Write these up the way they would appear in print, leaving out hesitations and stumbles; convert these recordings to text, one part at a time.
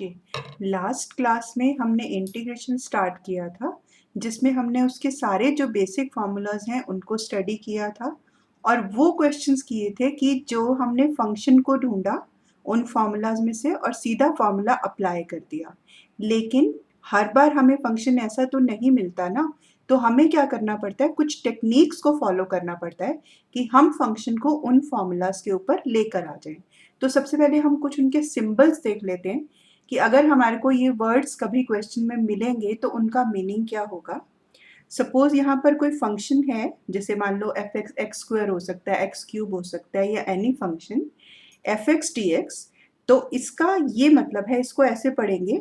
Okay, last class में हमने integration start किया था, जिसमें हमने उसके सारे जो बेसिक फार्मूलाज हैं उनको स्टडी किया था और वो क्वेश्चंस किए थे कि जो हमने फंक्शन को ढूंढा उन फार्मूलाज में से और सीधा फार्मूला अप्लाई कर दिया। लेकिन हर बार हमें फंक्शन ऐसा तो नहीं मिलता ना, तो हमें क्या करना पड़ता है, कुछ टेक्निक्स को फॉलो करना पड़ता है कि हम फंक्शन को उन फार्मूलाज के ऊपर लेकर आ जाएं। तो सबसे पहले हम कुछ उनके सिंबल्स देख लेते हैं कि अगर हमारे को ये वर्ड्स कभी क्वेश्चन में मिलेंगे तो उनका मीनिंग क्या होगा। सपोज यहाँ पर कोई फंक्शन है, जैसे मान लो एफ एक्स एक्स स्क्वायर हो सकता है, एक्स क्यूब हो सकता है, या any function F X D X. तो इसका ये मतलब है, इसको ऐसे पढ़ेंगे,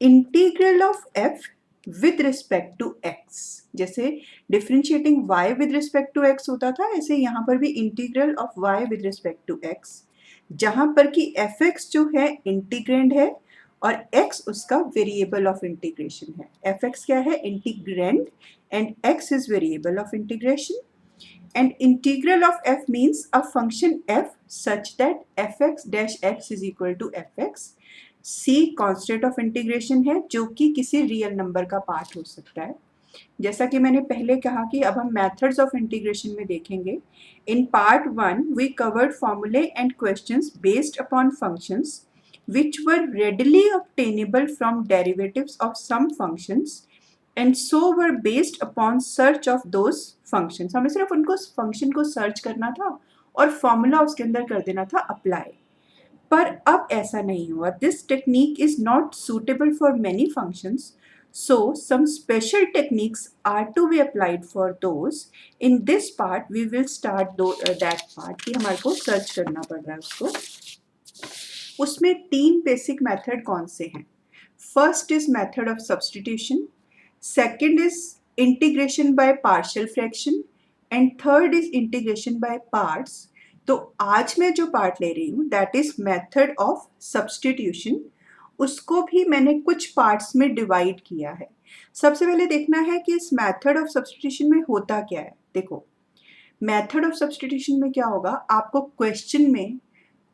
integral of F with respect to X. जैसे differentiating y with respect to x होता था, ऐसे यहाँ पर भी integral of y with respect to x, जहाँ पर कि एफ एक्स जो है इंटीग्रेंड है और x उसका वेरिएबल ऑफ इंटीग्रेशन है। एफ एक्स क्या है, integrand, and x is variable of integration. And integral of f means a function f such that fx dash x is equal to fx। c constant of integration है जो कि किसी real number का part हो सकता है। जैसा कि मैंने पहले कहा कि अब हम मेथड्स ऑफ इंटीग्रेशन में देखेंगे। इन पार्ट 1 वी कवर्ड फॉर्मूले and questions based upon functions which were readily obtainable from derivatives of some functions and so were based upon search of those functions। हमें सिर्फ उनको फंक्शन को search करना था और फॉर्मूला उसके अंदर कर देना था अप्लाई। पर अब ऐसा नहीं हुआ। This technique is not suitable for many functions, so some special techniques are to be applied for those। in this part we will start that part कि हमारे को सर्च करना पड़ रहा है उसको। उसमें तीन बेसिक मेथड कौन से हैं? First is method of substitution, second is integration by partial fraction, and third is integration by parts. तो आज मैं जो पार्ट ले रही हूँ that is method of substitution. उसको भी मैंने कुछ पार्ट्स में डिवाइड किया है। सबसे पहले देखना है कि इस मेथड ऑफ सब्स्टिट्यूशन में होता क्या है। देखो, मेथड ऑफ सब्स्टिट्यूशन में क्या होगा, आपको क्वेश्चन में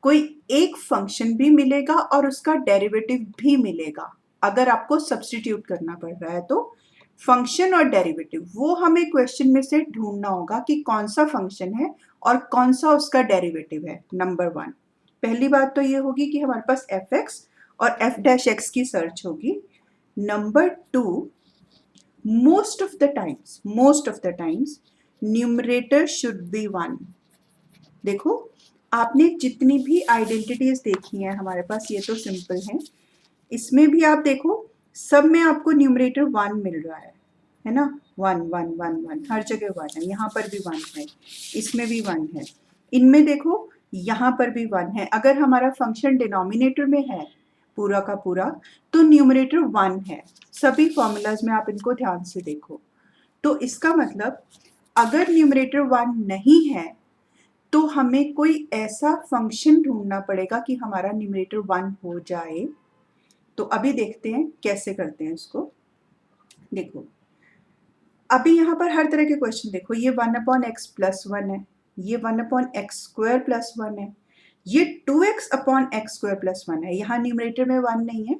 कोई एक फंक्शन भी मिलेगा और उसका डेरिवेटिव भी मिलेगा। अगर आपको सब्स्टिट्यूट करना पड़ रहा है तो फंक्शन और डेरिवेटिव वो हमें क्वेश्चन में से ढूंढना होगा कि कौन सा फंक्शन है और कौन सा उसका डेरिवेटिव है। नंबर 1 पहली बात तो ये होगी कि हमारे पास एफ एक्स और एफ डैश एक्स की सर्च होगी। Number 2, most of the times numerator should be 1। देखो, आपने जितनी भी आइडेंटिटीज देखी हैं हमारे पास, ये तो सिंपल है, इसमें भी आप देखो सब में आपको न्यूमरेटर 1 मिल रहा है ना। 1 1 1 1 हर जगह 1 है, यहाँ पर भी 1 है, इसमें भी 1 है, इनमें देखो यहाँ पर भी 1 है। अगर हमारा फंक्शन डिनोमिनेटर में है पूरा का पूरा तो न्यूमरेटर 1 है। सभी फॉर्मूलाज में आप इनको ध्यान से देखो। तो इसका मतलब अगर न्यूमरेटर 1 नहीं है तो हमें कोई ऐसा फंक्शन ढूंढना पड़ेगा कि हमारा न्यूमरेटर 1 हो जाए। तो अभी देखते हैं कैसे करते हैं इसको। देखो, अभी यहाँ पर हर तरह के क्वेश्चन देखो, ये 1/x प्लस 1 है, ये 1/x स्क्वायर प्लस 1 है, ये 2x/x स्क्वायर प्लस 1 है। यहाँ न्यूमरेटर में 1 नहीं है,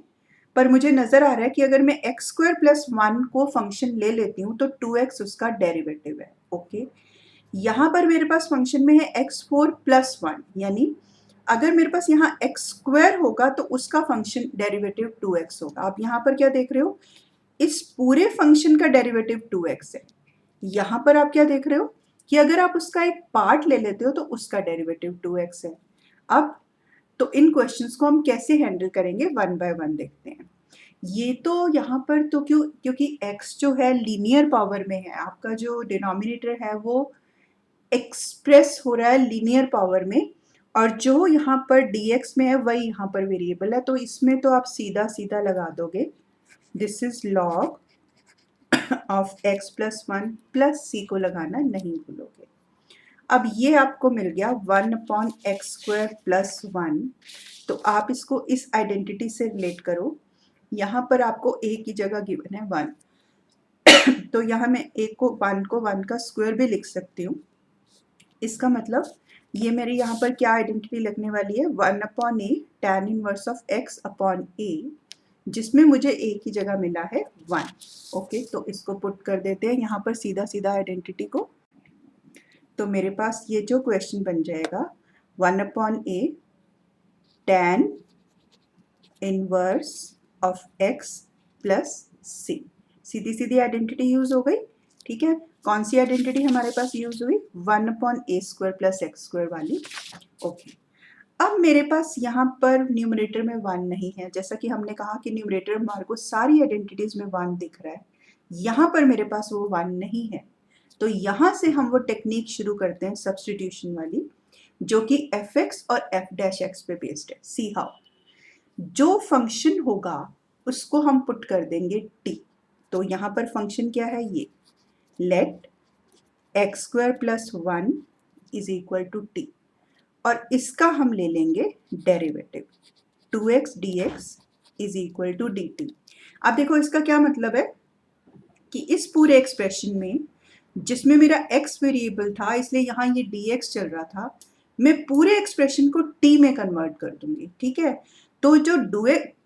पर मुझे नजर आ रहा है कि अगर मैं x स्क्वायर प्लस 1 को फंक्शन ले लेती हूँ तो 2x उसका डेरिवेटिव है। ओके, यहाँ पर मेरे पास फंक्शन में है x4 प्लस 1, यानी अगर मेरे पास यहाँ x स्क्वायर होगा तो उसका फंक्शन डेरिवेटिव 2x होगा। आप यहाँ पर क्या देख रहे हो, इस पूरे फंक्शन का डेरिवेटिव 2x है। यहाँ पर आप क्या देख रहे हो कि अगर आप उसका एक पार्ट ले लेते हो तो उसका डेरिवेटिव 2x है। अब तो इन क्वेश्चंस को हम कैसे हैंडल करेंगे, 1 बाय 1 देखते हैं। ये तो यहाँ पर तो क्योंकि x जो है लीनियर पावर में है, आपका जो डिनोमिनेटर है वो एक्सप्रेस हो रहा है लीनियर पावर में, और जो यहाँ पर dx में है वही यहाँ पर वेरिएबल है, तो इसमें तो आप सीधा सीधा लगा दोगे, this is log of x plus 1 plus c को लगाना नहीं भूलोगे। अब ये आपको मिल गया 1/x स्क्वायर प्लस 1। तो आप इसको इस आइडेंटिटी से रिलेट करो। यहाँ पर आपको a की जगह गिवन है 1 तो यहाँ मैं a को 1 का स्क्वायर भी लिख सकती हूँ। इसका मतलब ये मेरी यहाँ पर क्या आइडेंटिटी लगने वाली है, 1/a tan inverse of x upon a, जिसमें मुझे a की जगह मिला है 1। ओके, तो इसको पुट कर देते हैं यहाँ पर सीधा सीधा आइडेंटिटी को। तो मेरे पास ये जो क्वेश्चन बन जाएगा 1/a tan inverse of x plus c। Sidhi Sidhi identity use हो गई। ठीक है, कौन सी आइडेंटिटी हमारे पास यूज हुई, 1/a² प्लस x² वाली। ओके, अब मेरे पास यहाँ पर न्यूमरेटर में 1 नहीं है, जैसा कि हमने कहा कि न्यूमरेटर में हमारे को सारी आइडेंटिटीज में 1 दिख रहा है, यहाँ पर मेरे पास वो 1 नहीं है। तो यहाँ से हम वो टेक्निक शुरू करते हैं सब्स्टिट्यूशन वाली, जो कि fx और f' पे बेस्ड है। सी हाउ, जो फंक्शन होगा उसको हम पुट कर देंगे t। तो यहाँ पर फंक्शन क्या है, ये let x² plus 1 is equal to t, और इसका हम ले लेंगे derivative 2x dx is equal to dt। अब देखो इसका क्या मतलब है कि इस पूरे एक्सप्रेशन में जिसमें मेरा x वेरिएबल था, इसलिए यहाँ ये dx चल रहा था, मैं पूरे एक्सप्रेशन को t में कन्वर्ट कर दूंगी। ठीक है, तो जो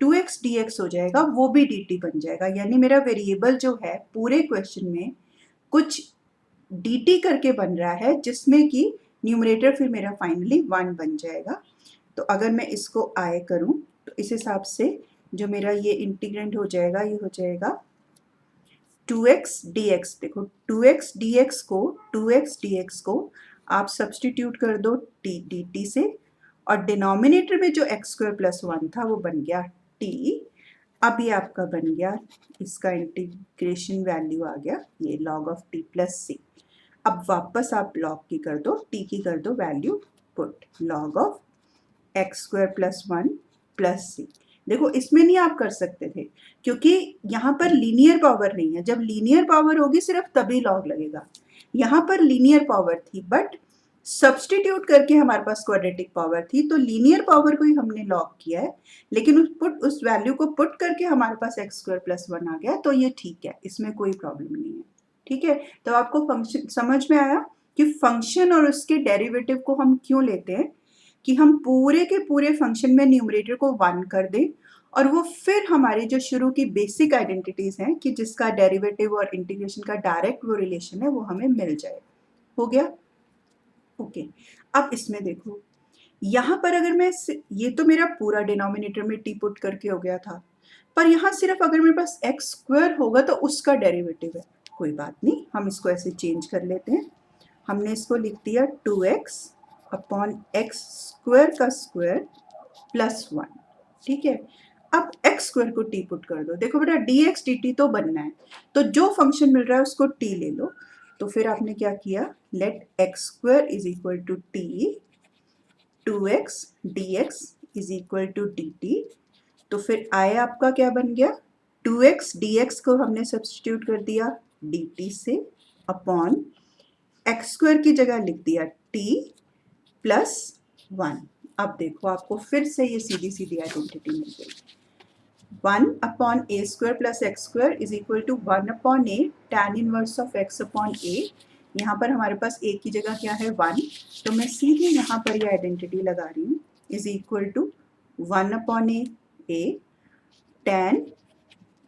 2x dx हो जाएगा वो भी dt बन जाएगा, यानी मेरा वेरिएबल जो है पूरे क्वेश्चन में कुछ dt करके बन रहा है, जिसमें कि न्यूमरेटर फिर मेरा फाइनली 1 बन जाएगा। तो अगर मैं इसको I करूं तो इस हिसाब से जो मेरा ये इंटीग्रेंड हो जाएगा, ये हो जाएगा 2x dx। देखो 2x dx को आप सब्सटीट्यूट कर दो t dt से, और डिनोमिनेटर में जो x² प्लस 1 था वो बन गया t। अब ये आपका बन गया, इसका इंटीग्रेशन वैल्यू आ गया ये log of t plus c। अब वापस आप log की कर दो, t की कर दो value put, log of x² plus 1 plus c। देखो इसमें नहीं आप कर सकते थे, क्योंकि यहाँ पर लीनियर पावर नहीं है। जब लीनियर पावर होगी सिर्फ तभी लॉग लगेगा। यहाँ पर लीनियर पावर थी, बट सब्सटीट्यूट करके हमारे पास क्वाड्रेटिक पावर थी, तो लीनियर पावर को ही हमने लॉग किया है, लेकिन उस वैल्यू को पुट करके हमारे पास x² प्लस 1 आ गया, तो ये ठीक है, इसमें कोई प्रॉब्लम नहीं है। ठीक है, तो आपको फंक्शन समझ में आया कि फंक्शन और उसके डेरिवेटिव को हम क्यों लेते हैं, कि हम पूरे के पूरे फंक्शन में न्यूमरेटर को 1 कर दें, और वो फिर हमारी जो शुरू की बेसिक आइडेंटिटीज हैं कि जिसका डेरिवेटिव और इंटीग्रेशन का डायरेक्ट वो रिलेशन है, वो हमें मिल जाए। हो गया। ओके, अब इसमें देखो यहाँ पर अगर मैं, ये तो मेरा पूरा डिनोमिनेटर में टी पुट करके हो गया था, पर यहाँ सिर्फ अगर मेरे पास x² होगा तो उसका डेरिवेटिव है। कोई बात नहीं, हम इसको ऐसे चेंज कर लेते हैं। हमने इसको लिख दिया 2x अपॉन x² का स्क्वायर प्लस 1। ठीक है, अब x² को t पुट कर दो। देखो बेटा dx dt तो बनना है, तो जो फंक्शन मिल रहा है उसको t ले लो। तो फिर आपने क्या किया, let x² is equal to t 2x dx is equal to dt। तो फिर I आपका क्या बन गया, 2x dx को हमने सब्स्टिट्यूट कर दिया dt से, अपॉन x² की जगह लिख दिया t प्लस 1। अब देखो आपको फिर से ये सीधी सीधी आइडेंटिटी मिल गई, 1/a² plus x² is equal to 1/a tan inverse of x upon a। यहाँ पर हमारे पास a की जगह क्या है 1, तो मैं सीधे यहाँ पर ये आइडेंटिटी लगा रही हूँ, is equal to 1/a tan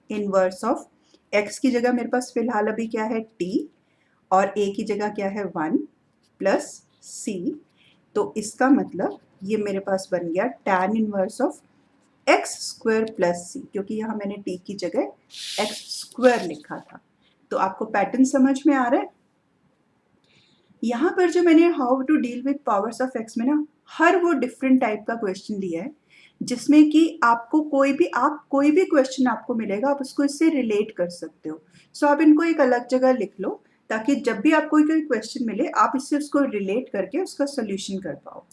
inverse of x की जगह मेरे पास फिलहाल अभी क्या है t, और a की जगह क्या है 1 प्लस c। तो इसका मतलब ये मेरे पास बन गया tan inverse of x² plus c, क्योंकि यहाँ मैंने t की जगह x² लिखा था। तो आपको पैटर्न समझ में आ रहा है। यहाँ पर जो मैंने how to deal with powers of x में ना हर वो डिफरेंट टाइप का क्वेश्चन दिया है, जिसमें कि आपको कोई भी क्वेश्चन आपको मिलेगा, आप उसको इससे रिलेट कर सकते हो। सो आप इनको एक अलग जगह लिख लो, ताकि जब भी आपको कोई क्वेश्चन मिले आप इससे उसको रिलेट करके उसका सोल्यूशन कर पाओ।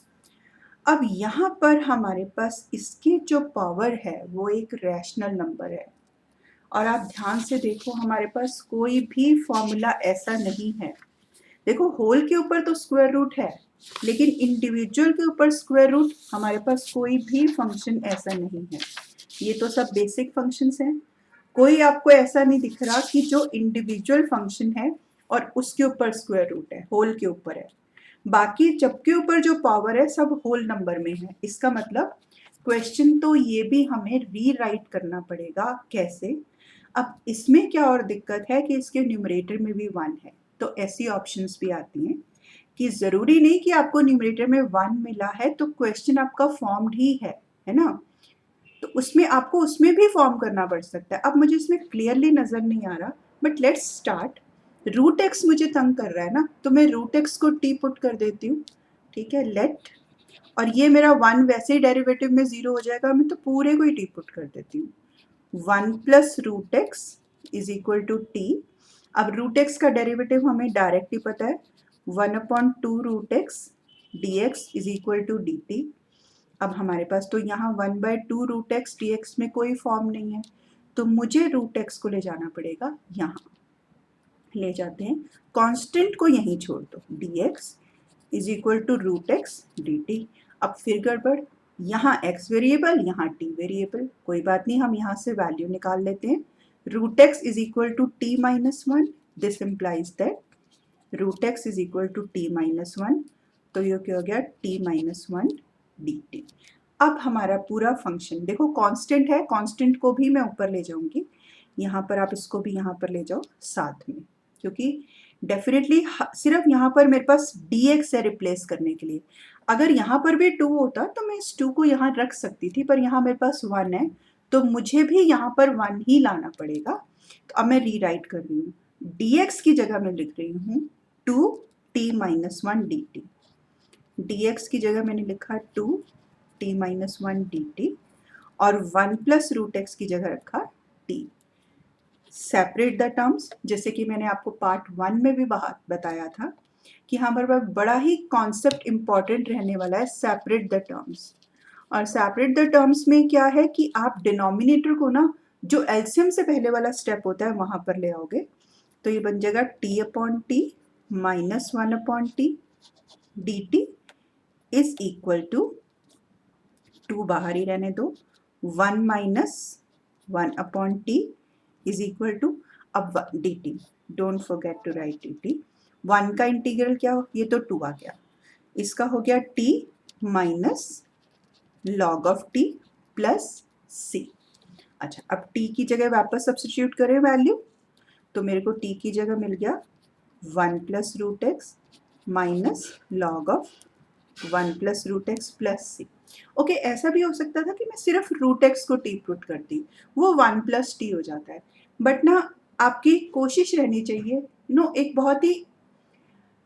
अब यहाँ पर हमारे पास इसकी जो पावर है वो एक रैशनल नंबर है, और आप ध्यान से देखो हमारे पास कोई भी फॉर्मूला ऐसा नहीं है। देखो होल के ऊपर तो स्क्वायर रूट है, लेकिन इंडिविजुअल के ऊपर स्क्वायर रूट हमारे पास कोई भी फंक्शन ऐसा नहीं है। ये तो सब बेसिक फंक्शंस हैं, कोई आपको ऐसा नहीं दिख रहा कि जो इंडिविजुअल फंक्शन है और उसके ऊपर स्क्वायर रूट है, होल के ऊपर है। बाकी सबके ऊपर जो पावर है सब होल नंबर में है। इसका मतलब क्वेश्चन तो ये भी हमें रीराइट करना पड़ेगा। कैसे? अब इसमें क्या और दिक्कत है कि इसके न्यूमरेटर में भी 1 है, तो ऐसी ऑप्शंस भी आती हैं कि ज़रूरी नहीं कि आपको न्यूमरेटर में 1 मिला है तो क्वेश्चन आपका फॉर्म्ड ही है ना? तो उसमें आपको उसमें भी फॉर्म करना पड़ सकता है। अब मुझे इसमें क्लियरली नज़र नहीं आ रहा, but let's start. Root X मुझे तंग कर रहा है ना, तो मैं रूट एक्स को टी पुट कर देती हूँ। ठीक है, लेट, और ये मेरा 1 वैसे ही डेरिवेटिव में 0 हो जाएगा, मैं तो पूरे को ही टी पुट कर देती हूँ। 1 plus root x is equal to टी। अब रूट एक्स का डेरिवेटिव हमें डायरेक्ट ही पता है, 1/2 root x D x is equal to d t. अब हमारे पास तो यहाँ 1/2 रूट एक्स डी एक्स में कोई फॉर्म नहीं है, तो मुझे रूट एक्स को ले जाना पड़ेगा यहाँ। ले जाते हैं, कांस्टेंट को यहीं छोड़ दो, d x is equal to root x d t. अब फिर गड़बड़, यहाँ x वेरिएबल, यहाँ t वेरिएबल, कोई बात नहीं, हम यहाँ से वैल्यू निकाल लेते हैं। Root x is equal to t minus 1, this implies that root x is equal to t minus 1, तो ये क्या हो गया, t माइनस 1 dt। अब हमारा पूरा फंक्शन देखो, कांस्टेंट है, कांस्टेंट को भी मैं ऊपर ले जाऊंगी, यहाँ पर आप इसको भी यहाँ पर ले जाओ साथ में, क्योंकि डेफिनेटली सिर्फ यहाँ पर मेरे पास dx है रिप्लेस करने के लिए। अगर यहाँ पर भी 2 होता तो मैं इस 2 को यहाँ रख सकती थी, पर यहाँ मेरे पास 1 है, तो मुझे भी यहाँ पर 1 ही लाना पड़ेगा। तो अब मैं रीराइट कर रही हूँ, dx की जगह मैं लिख रही हूँ 2t माइनस 1 dt। dx की जगह मैंने लिखा 2t माइनस 1 dt, और 1 प्लस रूट एक्स की जगह रखा t। सेपरेट द टर्म्स, जैसे कि मैंने आपको पार्ट 1 में भी बताया था कि हमारे पास बड़ा ही कॉन्सेप्ट इंपॉर्टेंट रहने वाला है, सेपरेट द टर्म्स। और सेपरेट द टर्म्स में क्या है कि आप डिनोमिनेटर को ना, जो एलसीएम से पहले वाला स्टेप होता है वहां पर ले आओगे, तो ये बन जाएगा t upon T minus 1 upon T D T is equal to 2 बाहर ही रहने दो, 1 minus 1 upon T is equal to, अब D T, don't forget to write D T. 1 का इंटीग्रल क्या हो, ये तो 2 आ गया, इसका हो गया t minus log of t plus c। अच्छा, अब t की जगह वापस सब्स्टिट्यूट करें वैल्यू, तो मेरे को t की जगह मिल गया 1 plus root x minus log of 1 plus root x plus c. Okay, ऐसा भी हो सकता था कि मैं सिर्फ रूट एक्स को टी पुट करती, वो 1 प्लस टी हो जाता है, बट ना आपकी कोशिश रहनी चाहिए एक बहुत ही,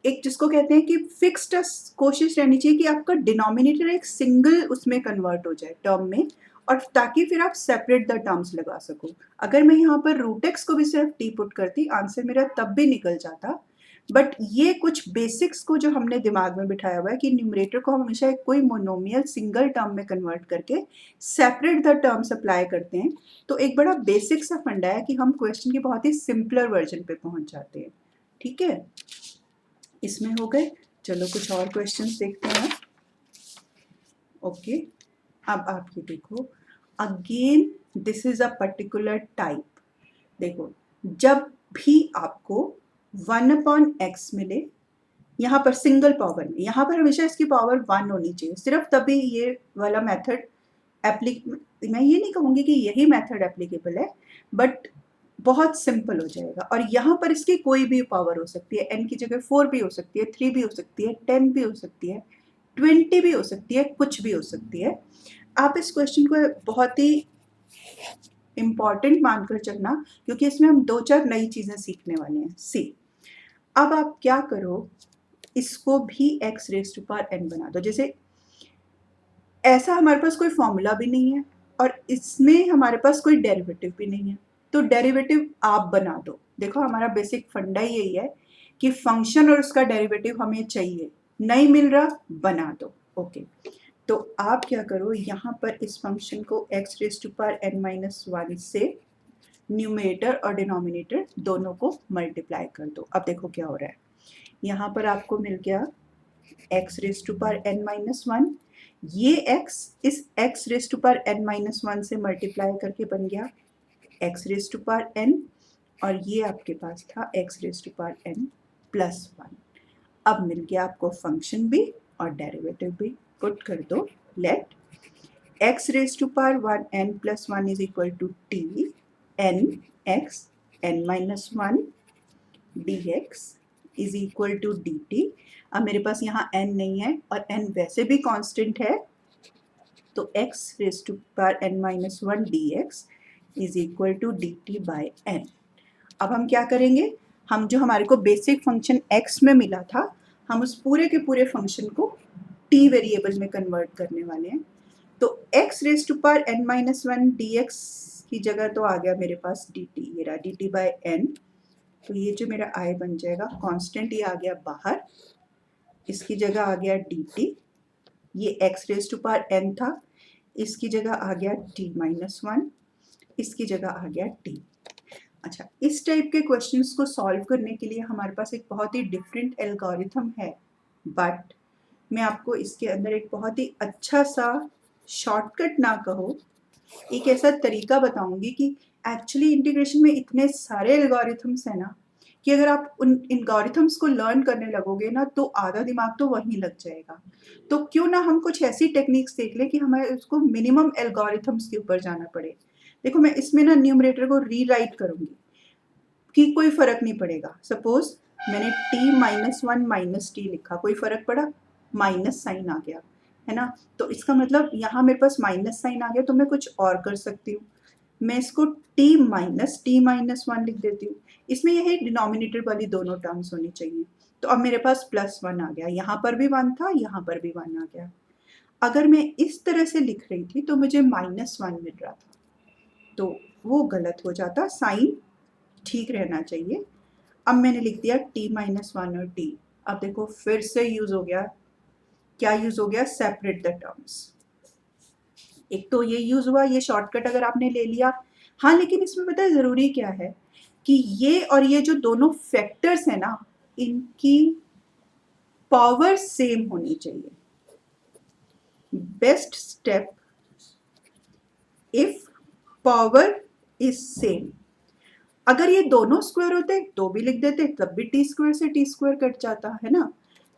एक जिसको कहते हैं कि फिक्स्ड कोशिश रहनी चाहिए कि आपका डिनोमिनेटर एक सिंगल उसमें कन्वर्ट हो जाए टर्म में, और ताकि फिर आप सेपरेट द टर्म्स लगा सको। अगर मैं यहाँ पर रूट एक्स को भी सिर्फ टी पुट करती, आंसर मेरा तब भी निकल जाता। बट ये कुछ बेसिक्स को जो हमने दिमाग में बिठाया हुआ है कि न्यूमरेटर को हम हमेशा एक कोई मोनोमियल सिंगल टर्म में कन्वर्ट करके सेपरेट द टर्म्स अप्लाई करते हैं, तो एक बड़ा बेसिक सा फंडा है कि हम क्वेश्चन के बहुत ही सिंपलर वर्जन पे पहुंच जाते हैं। ठीक है, इसमें हो गए। चलो कुछ और क्वेश्चंस देखते हैं। ओके, अब आप ये देखो, again this is a particular type. देखो, जब भी आपको 1 अपॉन एक्स मिले, यहाँ पर सिंगल पावर में, यहाँ पर हमेशा इसकी पावर 1 होनी चाहिए, सिर्फ तभी ये वाला मेथड मैं ये नहीं कहूँगी कि यही मेथड एप्लीकेबल है, बट बहुत सिंपल हो जाएगा। और यहाँ पर इसकी कोई भी पावर हो सकती है, n की जगह 4 भी हो सकती है, 3 भी हो सकती है, 10 भी हो सकती है, 20 भी हो सकती है, कुछ भी हो सकती है। आप इस क्वेश्चन को बहुत ही इम्पॉर्टेंट मानकर चलना, क्योंकि इसमें हम 2-4 नई चीज़ें सीखने वाले हैं। सी, अब आप क्या करो, इसको भी x raise to power n बना दो। जैसे ऐसा हमारे पास कोई फॉर्मूला भी नहीं है और इसमें हमारे पास कोई डेरिवेटिव भी नहीं है, तो डेरिवेटिव आप बना दो। देखो, हमारा बेसिक फंडा यही है कि फंक्शन और उसका डेरिवेटिव हमें चाहिए, नहीं मिल रहा बना दो। ओके, तो आप क्या करो, यहाँ पर इस फंक्शन को x raise to power n minus 1 से न्यूमरेटर और डिनोमिनेटर दोनों को मल्टीप्लाई कर दो। अब देखो क्या हो रहा है, यहाँ पर आपको मिल गया x raise to power n minus 1, ये x इस x raise to power n minus 1 से मल्टीप्लाई करके बन गया x raise to power n, और ये आपके पास था x raise to power n plus 1। अब मिल गया आपको फंक्शन भी और डेरिवेटिव भी। पुट कर दो, let x raise to power 1 n plus 1 is equal to t n x n minus 1 dx is equal to dt। अब मेरे पास यहाँ n नहीं है और n वैसे भी कांस्टेंट है, तो x raise to power n minus 1 dx is equal to dt by n। अब हम क्या करेंगे, हम जो हमारे को बेसिक फंक्शन x में मिला था, हम उस पूरे के पूरे फंक्शन को t वेरिएबल में कन्वर्ट करने वाले हैं। तो x raise to power n minus 1 dx की जगह तो आ गया मेरे पास dt, ये रहा dt बाय n। तो ये जो मेरा i बन जाएगा, कांस्टेंट ये आ गया बाहर, इसकी जगह आ गया dt, ये x raise to power n था, इसकी जगह आ गया t माइनस 1, इसकी जगह आ गया t। अच्छा, इस टाइप के क्वेश्चंस को सॉल्व करने के लिए हमारे पास एक बहुत ही डिफरेंट एल्गोरिथम है, बट मैं आपको इसके अंदर एक बहुत ही अच्छा सा शॉर्टकट ना कहो, एक ऐसा तरीका बताऊंगी कि एक्चुअली इंटीग्रेशन में इतने सारे एल्गोरिथम्स हैं ना, कि अगर आप उन एल्गोरिथम्स को लर्न करने लगोगे ना, तो आधा दिमाग तो वहीं लग जाएगा। तो क्यों ना हम कुछ ऐसी टेक्निक्स देख लें कि हमें उसको मिनिमम एल्गोरिथम्स के ऊपर जाना पड़े। देखो, मैं इसमें ना न्यूमरेटर को रीराइट करूंगी कि कोई फर्क नहीं पड़ेगा। सपोज मैंने t माइनस 1 माइनस टी लिखा, कोई फर्क पड़ा, माइनस साइन आ गया, है ना। तो इसका मतलब यहाँ मेरे पास माइनस साइन आ गया, तो मैं कुछ और कर सकती हूँ, मैं इसको t माइनस 1 लिख देती हूँ। इसमें यही डिनोमिनेटर वाली दोनों टर्म्स होनी चाहिए। तो अब मेरे पास प्लस 1 आ गया, यहाँ पर भी 1 था, यहाँ पर भी 1 आ गया। अगर मैं इस तरह से लिख रही थी तो मुझे माइनस 1 मिल रहा था, तो वो गलत हो जाता, साइन ठीक रहना चाहिए। अब मैंने लिख दिया t माइनस 1 और t। अब देखो फिर से यूज हो गया, क्या यूज हो गया, सेपरेट द टर्म्स। एक तो ये यूज हुआ, ये शॉर्टकट अगर आपने ले लिया। हाँ, लेकिन इसमें पता है जरूरी क्या है, कि ये और ये जो दोनों फैक्टर्स है ना, इनकी पावर सेम होनी चाहिए। Best step, if power is same. अगर ये दोनों स्क्वायर होते तो भी लिख देते, तब भी टी स्क्वायर से टी स्क्वायर कट जाता है ना।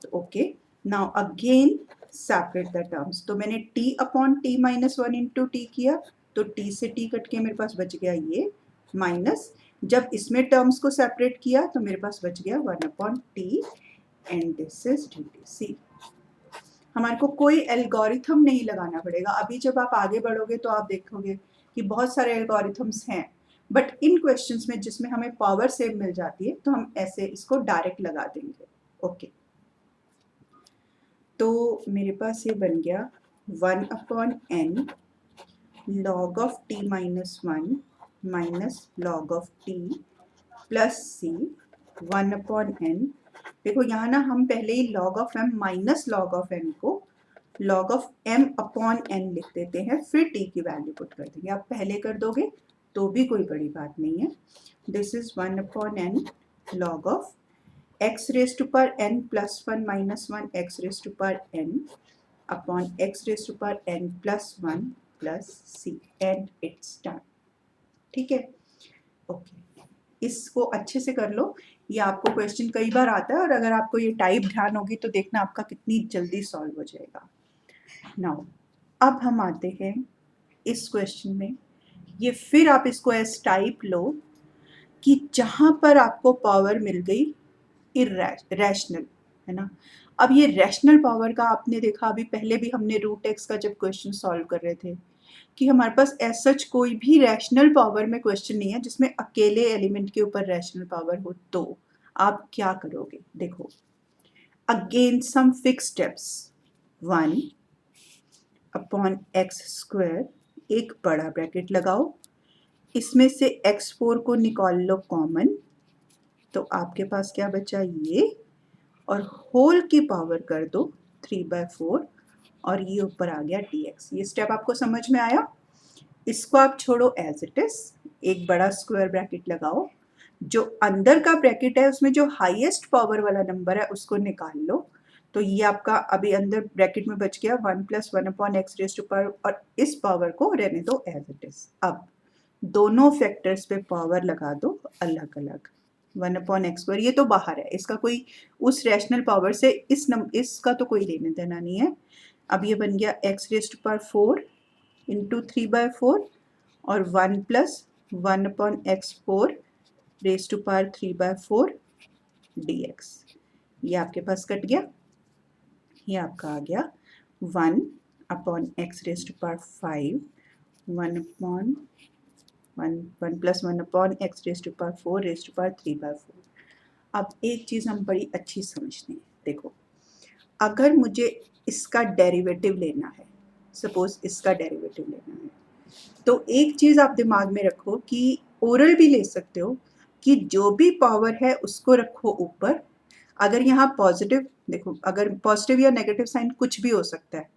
तो okay, now again separate the terms. तो मैंने t upon T minus 1 into T किया, तो t से t कट के मेरे पास बच गया ये माइनस। जब इसमें टर्म्स को सेपरेट किया तो मेरे पास बच गया 1 upon T and this is dt। सी, हमारे को कोई एल्गोरिथम नहीं लगाना पड़ेगा। अभी जब आप आगे बढ़ोगे तो आप देखोगे कि बहुत सारे एल्गोरिथम्स हैं, बट इन क्वेश्चंस में जिसमें हमें पावर सेम मिल जाती है, तो हम ऐसे इसको डायरेक्ट लगा देंगे। ओके, तो मेरे पास ये बन गया 1 upon n log of t minus 1 minus log of t plus c 1 upon n। देखो यहाँ ना हम पहले ही log of m minus log of n को log of m upon n लिख देते हैं, फिर t की वैल्यू पुट कर देंगे। आप पहले कर दोगे तो भी कोई बड़ी बात नहीं है। This is 1 upon n log of x raise to power n plus 1 minus 1 x raise to power n upon x raise to power n plus 1 plus c and it's done. ठीक है, ओके, इसको अच्छे से कर लो। ये आपको question कई बार आता है, और अगर आपको ये टाइप ध्यान होगी तो देखना आपका कितनी जल्दी सॉल्व हो जाएगा। नाउ अब हम आते हैं इस क्वेश्चन में, ये फिर आप इसको एस टाइप लो कि जहां पर आपको पावर मिल गई रैशनल, है ना। अब ये रैशनल पावर का आपने देखा, अभी पहले भी हमने रूट एक्स का जब क्वेश्चन सॉल्व कर रहे थे, कि हमारे पास एज सच कोई भी रैशनल पावर में क्वेश्चन नहीं है जिसमें अकेले एलिमेंट के ऊपर रैशनल पावर हो। तो आप क्या करोगे, देखो, again some fix steps, 1 upon X square, एक बड़ा ब्रैकेट लगाओ, इसमें से x4 को निकाल लो कॉमन, तो आपके पास क्या बचा, ये, और होल की पावर कर दो 3/4, और ये ऊपर आ गया dx। ये स्टेप आपको समझ में आया। इसको आप छोड़ो एज इट इज, एक बड़ा स्क्वायर ब्रैकेट लगाओ, जो अंदर का ब्रैकेट है उसमें जो हाईएस्ट पावर वाला नंबर है उसको निकाल लो। तो ये आपका अभी अंदर ब्रैकेट में बच गया 1 + 1 upon x raise to power, और इस पावर को रहने दो एज इट इज। अब दोनों फैक्टर्स पे पावर लगा दो अलग अलग, 1/x², ये तो बाहर है, इसका कोई उस रैशनल पावर से इसका तो कोई लेने देना नहीं है। अब ये बन गया x⁴ इंटू 3/4 और 1 plus 1/x4 raise to power 3/4 dx। ये आपके पास कट गया, ये आपका आ गया 1/x⁵, 1 plus 1/x⁴ raise to power 3/4। अब एक चीज़ हम बड़ी अच्छी समझते हैं, देखो अगर मुझे इसका डेरिवेटिव लेना है, सपोज इसका डेरिवेटिव लेना है, तो एक चीज़ आप दिमाग में रखो कि ओरल भी ले सकते हो कि जो भी पावर है उसको रखो ऊपर। अगर यहाँ पॉजिटिव, देखो अगर पॉजिटिव या नेगेटिव साइन कुछ भी हो सकता है,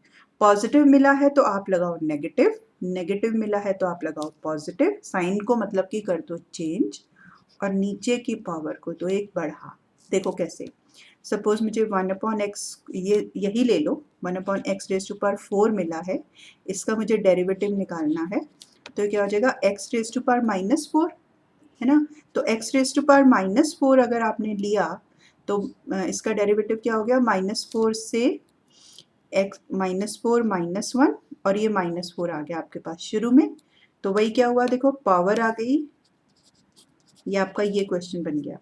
पॉजिटिव मिला है तो आप लगाओ नेगेटिव, नेगेटिव मिला है तो आप लगाओ पॉजिटिव, साइन को मतलब कि कर दो चेंज और नीचे की पावर को दो एक बढ़ा। देखो कैसे, सपोज मुझे 1/x यही ले लो, 1/x⁴ मिला है, इसका मुझे डेरिवेटिव निकालना है, तो क्या हो जाएगा x⁻⁻4, है ना। तो x⁻⁻4 अगर आपने लिया तो इसका डेरिवेटिव क्या हो गया, -4 से -4 -1 और ये -4 आ गया आपके पास शुरू में, तो वही क्या हुआ, देखो पावर आ गई, ये आपका ये क्वेश्चन बन गया।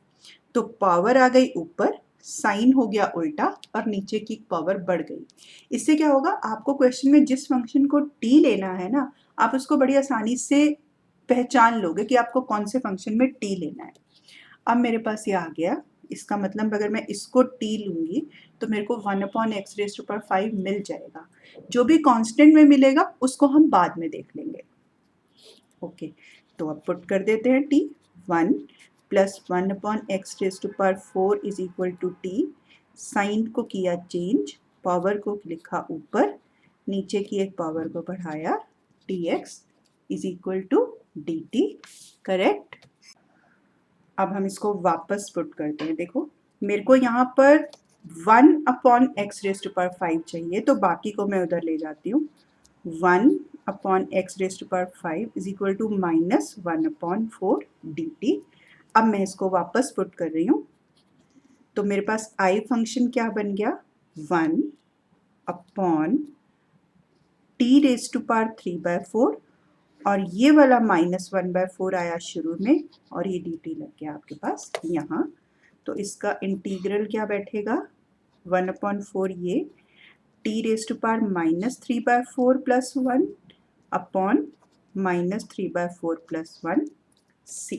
तो पावर आ गई ऊपर, साइन हो गया उल्टा और नीचे की पावर बढ़ गई। इससे क्या होगा, आपको क्वेश्चन में जिस फंक्शन को t लेना है ना, आप उसको बड़ी आसानी से पहचान लोगे कि आपको कौन से फंक्शन में t लेना है। अब मेरे पास ये आ गया, इसका मतलब अगर मैं इसको t लूँगी तो मेरे को 1/x⁵ मिल जाएगा। जो भी कांस्टेंट में मिलेगा उसको हम बाद में देख लेंगे। ओके, तो अब पुट कर देते हैं t, 1 plus 1/x⁴ is equal to t, sign को किया चेंज, पावर को लिखा ऊपर, नीचे की एक पावर को बढ़ाया, dx is equal to dt, correct. अब हम इसको वापस पुट करते हैं, देखो मेरे को यहाँ पर 1/x⁵ चाहिए, तो बाकी को मैं उधर ले जाती हूँ, 1/x⁵ is equal to -1/4 dt। अब मैं इसको वापस पुट कर रही हूँ, तो मेरे पास i फंक्शन क्या बन गया, 1/t⁻³ और ये वाला -1/4 आया शुरू में और ये dt लग गया आपके पास यहाँ। तो इसका इंटीग्रल क्या बैठेगा, 1/4 ये t⁻³ plus 1 upon -3/4 plus 1 c,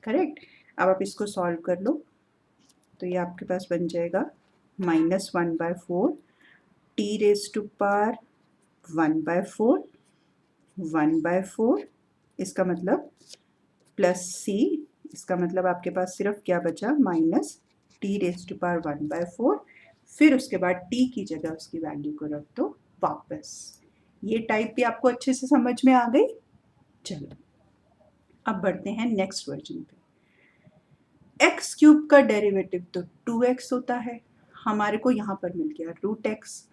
correct. अब आप इसको सॉल्व कर लो, तो ये आपके पास बन जाएगा -1/4 t⁻1/4 1/4, इसका मतलब प्लस c, इसका मतलब आपके पास सिर्फ क्या बचा, -t⁻1/4, फिर उसके बाद t की जगह उसकी वैल्यू को रख दो वापस। ये टाइप भी आपको अच्छे से समझ में आ गई। चलो अब बढ़ते हैं नेक्स्ट वर्जन पे। x³ का डेरिवेटिव तो 2x होता है, हमारे को यहाँ पर मिल गया √x,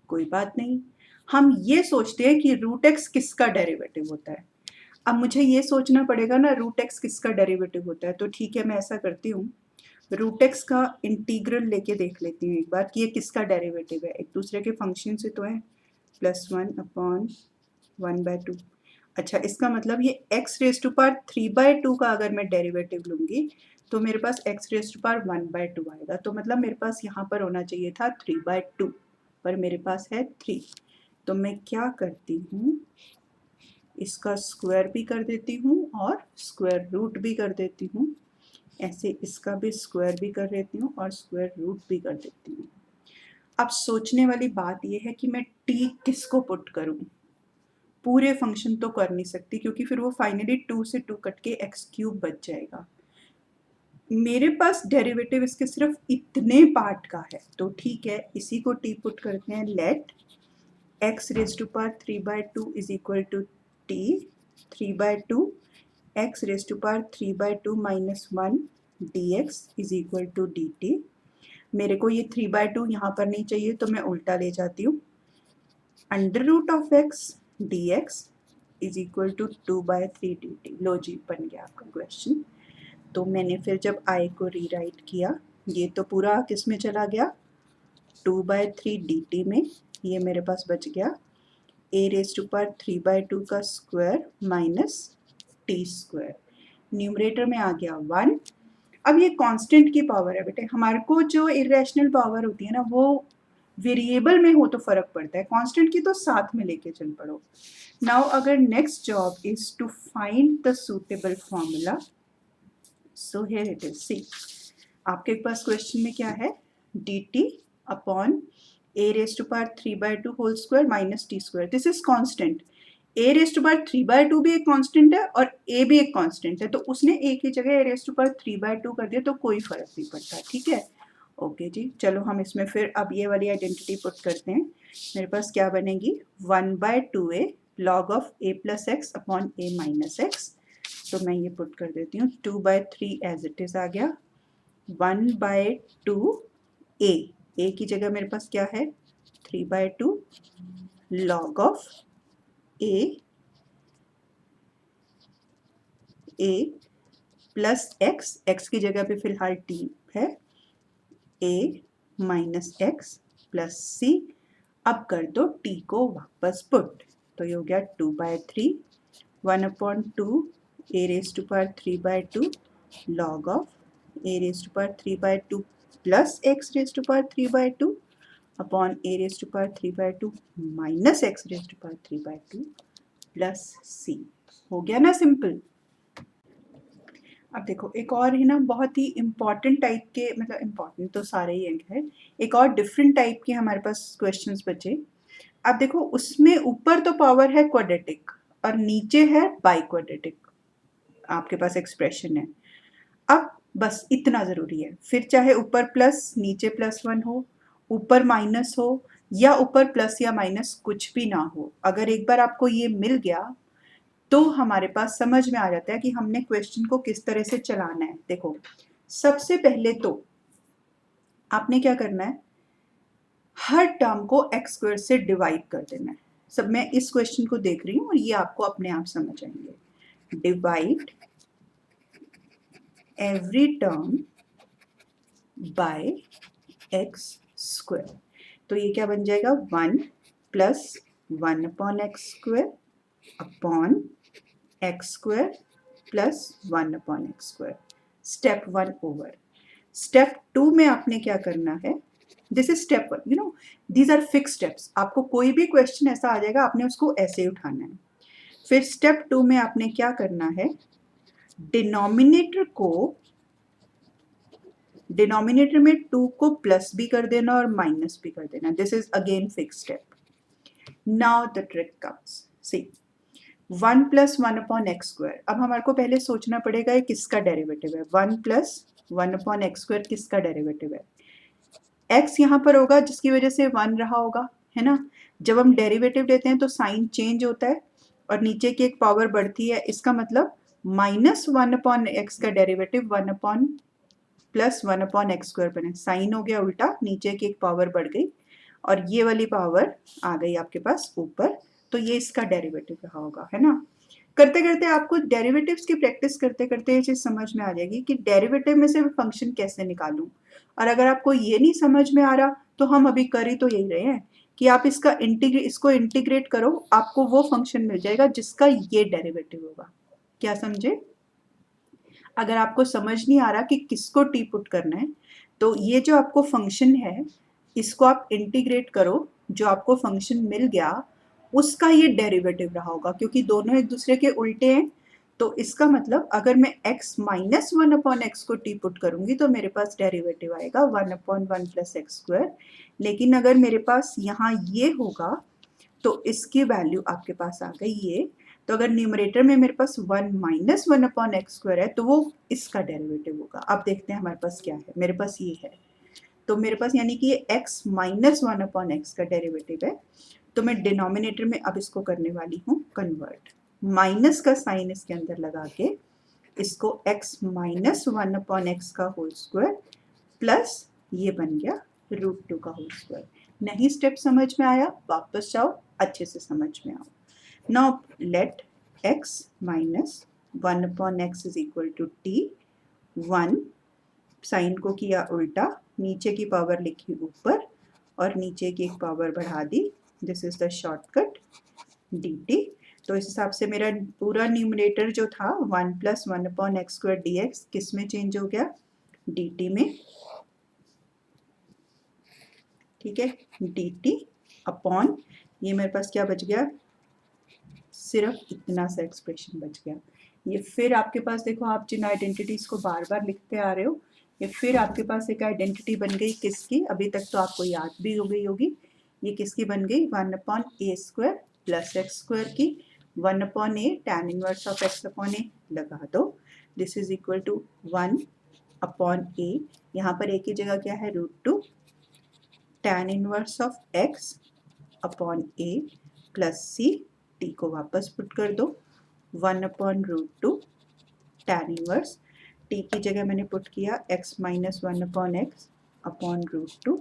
कोई बात नहीं। हम ये सोचते हैं कि √x किसका डेरिवेटिव होता है। अब मुझे ये सोचना पड़ेगा ना √x किसका डेरिवेटिव होता है, तो ठीक है मैं ऐसा करती हूँ, √x का इंटीग्रल लेके देख लेती हूँ एक बार कि ये किसका डेरिवेटिव है, एक दूसरे के फंक्शन से तो है, +1/1/2। अच्छा, इसका मतलब ये x⁻³ का अगर मैं डेरिवेटिव लूँगी तो मेरे पास x⁻1/2 आएगा, तो मतलब मेरे पास यहाँ पर होना चाहिए था 3/2, पर मेरे पास है 3। तो मैं क्या करती हूँ, इसका स्क्वायर भी कर देती हूँ और स्क्वायर रूट भी कर देती हूँ, ऐसे इसका भी स्क्वायर भी कर देती हूँ और स्क्वायर रूट भी कर देती हूँ। अब सोचने वाली बात यह है कि मैं t किसको पुट करूँ, पूरे फंक्शन तो कर नहीं सकती क्योंकि फिर वो फाइनली 2 से 2 कट के x³ बच जाएगा। मेरे पास डेरिवेटिव इसके सिर्फ इतने पार्ट का है, तो ठीक है इसी को t पुट करते हैं, let x⁻³ is equal to t 3/2 x⁻³ -1 dx is equal to dt। मेरे को ये 3/2 यहाँ पर नहीं चाहिए तो मैं उल्टा ले जाती हूँ, √x dx is equal to 2/3 dt। लो जी, बन गया आपका क्वेश्चन। तो मैंने फिर जब आई को रीराइट किया, ये तो पूरा किस में चला गया, 2/3 dt में, ये मेरे पास बच गया a⁻³ 3/2 का square minus T square. Numerator में आ गया 1। अब ये कांस्टेंट की पावर है बेटे, हमारे को जो इरेशनल पावर होती है ना वो वेरिएबल में हो तो फर्क पड़ता है, कांस्टेंट की तो साथ में लेके चल पड़ो। नाउ अगर next job is to find the suitable formula, so here it is. See, आपके पास क्वेश्चन में क्या है, dt upon a⁻³ whole square minus T square, this is constant. a⁻³ भी एक कांस्टेंट है और a भी एक कांस्टेंट है, तो उसने a की जगह a⁻³ कर दिया तो कोई फर्क नहीं पड़ता, ठीक है। ओके जी, चलो हम इसमें फिर अब ये वाली आइडेंटिटी पुट करते हैं। मेरे पास क्या बनेगी, 1/2a log of a plus x upon a minus x. तो मैं ये पुट कर देती हूँ, 2/3 एज इट इज आ गया, 1/2a, a की जगह मेरे पास क्या है, 3/2 log of a plus x, x की जगह पे फिलहाल t है, a माइनस एक्स प्लस सी। अब कर दो t को वापस पुट, तो ये हो गया 2/3 1/2 a⁻³ log of a⁻³ plus x⁻³ upon a⁻³ minus x⁻³ plus c। हो गया ना सिंपल। अब देखो एक और है ना बहुत ही इम्पॉर्टेंट टाइप के, मतलब इम्पॉर्टेंट तो सारे ही हैं, एक और डिफरेंट टाइप के हमारे पास क्वेश्चंस बचे। अब देखो उसमें ऊपर तो पावर है क्वाड्रेटिक और नीचे है बाई क्वाड्रेटिक, आपके पास एक्सप्रेशन है। अब बस इतना ज़रूरी है, फिर चाहे ऊपर प्लस नीचे +1 हो, ऊपर माइनस हो या ऊपर प्लस या माइनस कुछ भी ना हो, अगर एक बार आपको ये मिल गया तो हमारे पास समझ में आ जाता है कि हमने क्वेश्चन को किस तरह से चलाना है। देखो सबसे पहले तो आपने क्या करना है, हर टर्म को x² से डिवाइड कर देना है। सब मैं इस क्वेश्चन को देख रही हूँ और ये आपको अपने आप समझ आएंगे। Divide every term by x², तो ये क्या बन जाएगा, 1 + 1/x² upon x² plus 1/x²। Step 1 over. Step 2 में आपने क्या करना है, this is step 1, you know these are fix steps, आपको कोई भी क्वेश्चन ऐसा आ जाएगा आपने उसको ऐसे ही उठाना है। फिर स्टेप 2 में आपने क्या करना है, डिनोमिनेटर में 2 को प्लस भी कर देना और माइनस भी कर देना, this is again fix step. Now the trick comes, see 1 + 1/x²। अब हमारे को पहले सोचना पड़ेगा ये किसका डेरिवेटिव है, 1 + 1/x² किसका डेरिवेटिव है, x यहाँ पर होगा जिसकी वजह से 1 रहा होगा, है ना। जब हम डेरिवेटिव लेते हैं तो साइन चेंज होता है और नीचे की एक पावर बढ़ती है, इसका मतलब -1/x का डेरिवेटिव 1 + 1/x² बने, साइन हो गया उल्टा, नीचे की एक पावर बढ़ गई और ये वाली पावर आ गई आपके पास ऊपर, तो ये इसका डेरिवेटिव रहा होगा, है ना। करते करते आपको डेरिवेटिव्स की प्रैक्टिस करते करते ये चीज़ समझ में आ जाएगी कि डेरिवेटिव में से फंक्शन कैसे निकालूं। और अगर आपको ये नहीं समझ में आ रहा तो हम अभी कर ही तो यही रहे हैं कि आप इसको इंटीग्रेट करो, आपको वो फंक्शन मिल जाएगा जिसका ये डेरिवेटिव होगा। क्या समझे। अगर आपको समझ नहीं आ रहा कि किसको टी पुट करना है, तो ये जो आपको फंक्शन है इसको आप इंटीग्रेट करो, जो आपको फंक्शन मिल गया उसका ये डेरिवेटिव रहा होगा, क्योंकि दोनों एक दूसरे के उल्टे हैं। तो इसका मतलब अगर मैं x - 1/x को टी पुट करूंगी तो मेरे पास डेरिवेटिव आएगा 1/1 + x²। लेकिन अगर मेरे पास यहाँ ये होगा तो इसकी वैल्यू आपके पास आ गई ये, तो अगर न्यूमरेटर में मेरे पास 1 - 1/x² है तो वो इसका डेरिवेटिव होगा। अब देखते हैं हमारे पास क्या है, मेरे पास ये है, तो मेरे पास यानी कि ये x - 1/x का डेरिवेटिव है। तो मैं डिनोमिनेटर में अब इसको करने वाली हूँ कन्वर्ट, माइनस का साइन इसके अंदर लगा के इसको x - 1/x का होल स्क्वायर प्लस ये बन गया √2 का होल स्क्वायर। नहीं स्टेप समझ में आया, वापस जाओ अच्छे से समझ में आओ। Now let x - 1/x = t 1, sign को किया उल्टा, नीचे की पावर लिखी ऊपर और नीचे की एक पावर बढ़ा दी, this is the shortcut dt। तो इस हिसाब से मेरा पूरा न्यूमरेटर जो था 1 + 1/x² dx किस में चेंज हो गया, dt में, ठीक है, dt अपॉन ये मेरे पास क्या बच गया, सिर्फ इतना सा एक्सप्रेशन बच गया। ये फिर आपके पास देखो, आप जिन आइडेंटिटीज को बार बार लिखते आ रहे हो, ये फिर आपके पास एक आइडेंटिटी बन गई किसकी, अभी तक तो आपको याद भी हो गई होगी, ये किसकी बन गई, 1/a² + x² की, 1/a tan inverse of x/a लगा दो, this is equal to 1/a, यहाँ पर a की जगह क्या है, √2 tan inverse of x/a plus c, t को वापस पुट कर दो, 1/√2 tan इनवर्स, t की जगह मैंने पुट किया x - 1/x/√2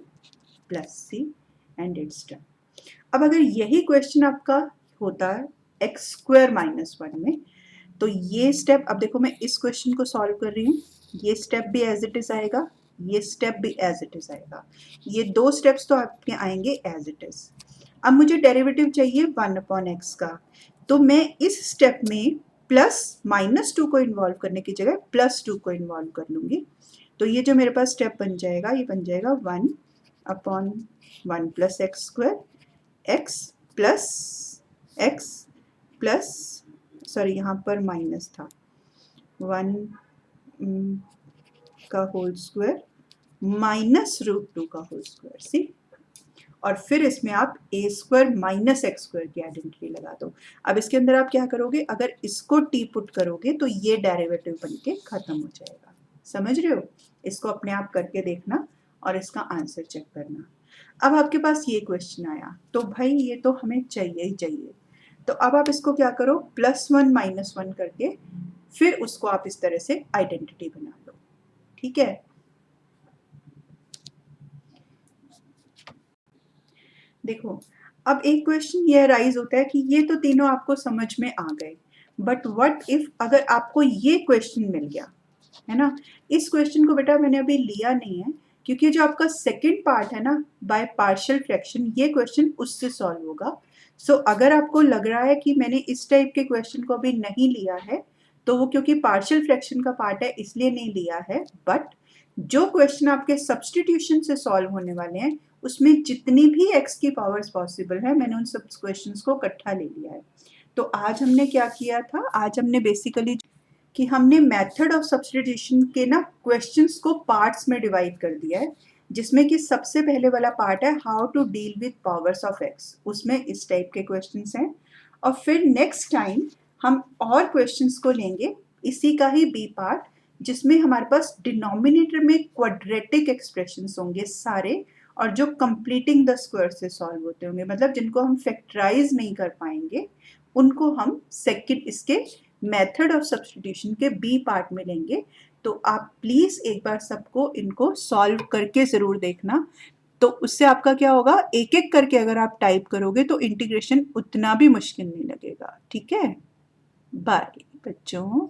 plus c and it's done. अब अगर यही क्वेश्चन आपका होता है x² - 1 में, तो ये स्टेप, अब देखो मैं इस क्वेश्चन को सॉल्व कर रही हूँ, ये स्टेप भी एज इट इज आएगा, ये स्टेप भी एज इट इज आएगा, ये दो स्टेप्स तो आपके आएंगे एज इट इज। अब मुझे डेरिवेटिव चाहिए 1/x का, तो मैं इस स्टेप में +-2 को इन्वॉल्व करने की जगह +2 को इन्वॉल्व कर लूँगी। तो ये जो मेरे पास स्टेप बन जाएगा, ये बन जाएगा 1/1 + x², x प्लस सॉरी यहाँ पर माइनस था, 1 का होल स्क्वायर -√2 का होल स्क्वायर, सी, और फिर इसमें आप a² - x² की आइडेंटिटी लगा दो। अब इसके अंदर आप क्या करोगे, अगर इसको t पुट करोगे तो ये डेरिवेटिव बनके खत्म हो जाएगा, समझ रहे हो, इसको अपने आप करके देखना और इसका आंसर चेक करना। अब आपके पास ये क्वेश्चन आया, तो भाई ये तो हमें चाहिए ही चाहिए, तो अब आप इसको क्या करो, +1 - 1 करके फिर उसको आप इस तरह से आइडेंटिटी बना लो, ठीक है। देखो, अब एक क्वेश्चन ये राइज होता है कि ये तो तीनों आपको समझ में आ गए, बट व्हाट इफ अगर आपको ये क्वेश्चन मिल गया, है ना। इस क्वेश्चन को बेटा मैंने अभी लिया नहीं है, क्योंकि जो आपका सेकंड पार्ट है ना, बाय पार्शियल फ्रैक्शन, ये क्वेश्चन उससे सॉल्व होगा। सो अगर आपको लग रहा है कि मैंने इस टाइप के क्वेश्चन को अभी नहीं लिया है, तो वो क्योंकि पार्शियल फ्रैक्शन का पार्ट है इसलिए नहीं लिया है, बट जो क्वेश्चन आपके सब्सटीट्यूशन से सॉल्व होने वाले हैं, उसमें जितनी भी x की पावर्स पॉसिबल है, मैंने उन सब क्वेश्चंस को इकट्ठा ले लिया है। तो आज हमने क्या किया था, आज हमने बेसिकली कि हमने मेथड ऑफ सब्सटीट्यूशन के ना क्वेश्चंस को पार्ट्स में डिवाइड कर दिया है, जिसमें कि सबसे पहले वाला पार्ट है how to deal with powers of x, उसमें इस टाइप के क्वेश्चंस हैं। और फिर नेक्स्ट टाइम हम और क्वेश्चंस को लेंगे, इसी का ही बी पार्ट, जिसमें हमारे पास डिनोमिनेटर में क्वाड्रेटिक एक्सप्रेशंस होंगे सारे, और जो कंप्लीटिंग द स्क्वायर से सॉल्व होते होंगे, मतलब जिनको हम फैक्टराइज नहीं कर पाएंगे, उनको हम सेकंड इसके मेथड ऑफ सब्सटीट्यूशन के बी पार्ट में लेंगे। तो आप प्लीज एक बार सबको इनको सॉल्व करके जरूर देखना, तो उससे आपका क्या होगा, एक एक करके अगर आप टाइप करोगे तो इंटीग्रेशन उतना भी मुश्किल नहीं लगेगा, ठीक है। बाय बच्चों।